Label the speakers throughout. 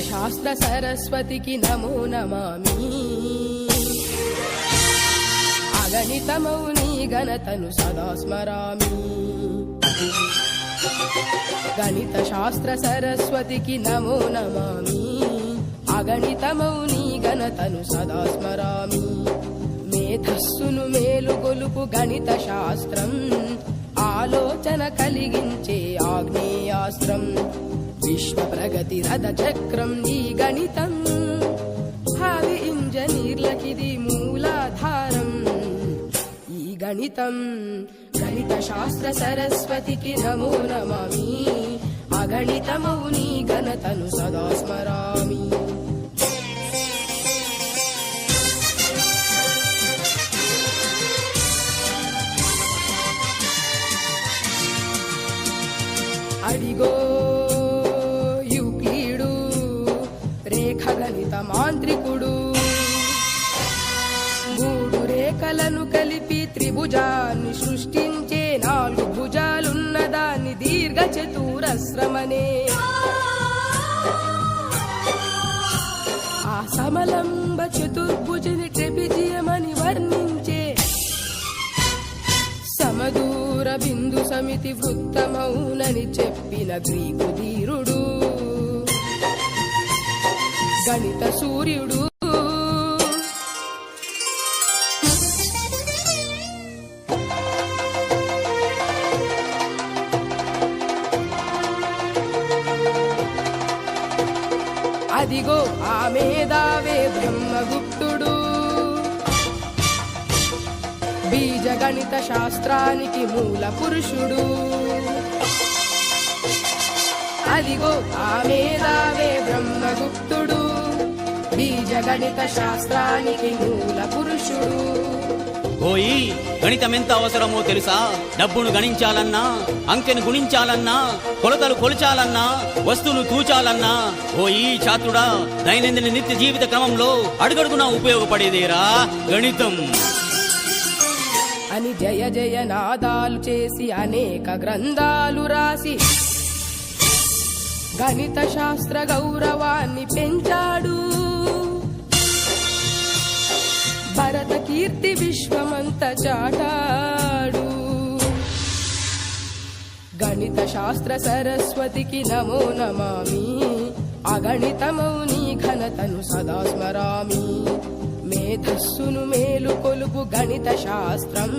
Speaker 1: శాస్త్ర సరస్వతికి నమో నమామి. అగణితమౌని ఘనతను సదా స్మరామి. గణిత శాస్త్ర సరస్వతికి నమో నమామి. అగణితమౌని ఘనతను సదా స్మరామి. మేధస్సును మేలుగొలుపు గణిత శాస్త్రం, ఆలోచన కలిగించే ఆగ్నేయాస్త్రం. విశ్వ ప్రగతి రథ చక్రం ఈ గణితం, భావి ఇంజనీర్లకిది మూలాధారం. ఈ గణితం గణిత శాస్త్ర సరస్వతికి నమో నమామి. అగణితమౌని ఘనతను సదా స్మరామి. అడిగో యూక్లిడు రేఖ గణిత మాంత్రికుడు. మూడు రేఖలను కలిపి త్రిభుజాన్ని సృష్టించే, నాలుగు భుజాలున్న దాన్ని దీర్ఘ చతురస్రమనే. ఆ సమలంబ చతుర్భుజని ట్రెపిజియమని వర్ణించే, సమదూర బిందు సమితి వృత్తమౌనని చెప్పిన గ్రీకు ధీరుడు గణిత సూర్యుడు. అదిగో ఆ మేధావే బ్రహ్మగుప్తుడు, బీజ గణిత శాస్త్రానికి మూల పురుషుడు. అదిగో ఆ మేధావే బ్రహ్మగుప్తుడు, బీజ గణిత శాస్త్రానికి మూల పురుషుడు.
Speaker 2: ఓయి గణితమెంత అవసరమో తెలుసా? డబ్బును గణించాలన్నా, అంకెను గుణించాలన్నా, కొలతలు కొలిచాలన్నా, వస్తువులు తూచాలన్నా, ఓయి ఛాత్రుడా, దైనందిన నిత్య జీవిత క్రమంలో అడుగడుగునా ఉపయోగపడేదేరా గణితం
Speaker 1: అని జయ జయ నాదాలు చేసి అనేక గ్రంథాలు రాసి గణిత శాస్త్ర గౌరవాన్ని పెంచాడు. భరత కీర్తి విశ్వమంత చాటాడు. గణిత శాస్త్ర సరస్వతికి నమో నమామి. అగణితమౌని ఘనతను సదా స్మరామి. మేధస్సును మేలుకొలుపు గణిత శాస్త్రం,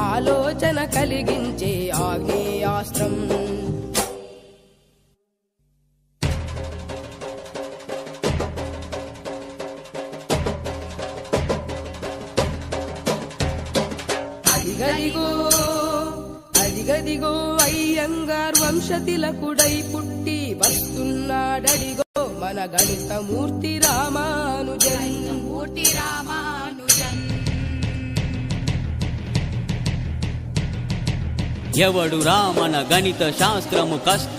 Speaker 1: ఆలోచన కలిగించే ఆగ్నేయాస్త్రం. అదిగదిగో అదిగదిగో అయ్యంగార్ వంశతిలకుడై పుట్టి వస్తున్నాడడిగో మన గణిత మూర్తి రామానుజన్.
Speaker 2: ఎవడు రామన గణిత శాస్త్రము కష్ట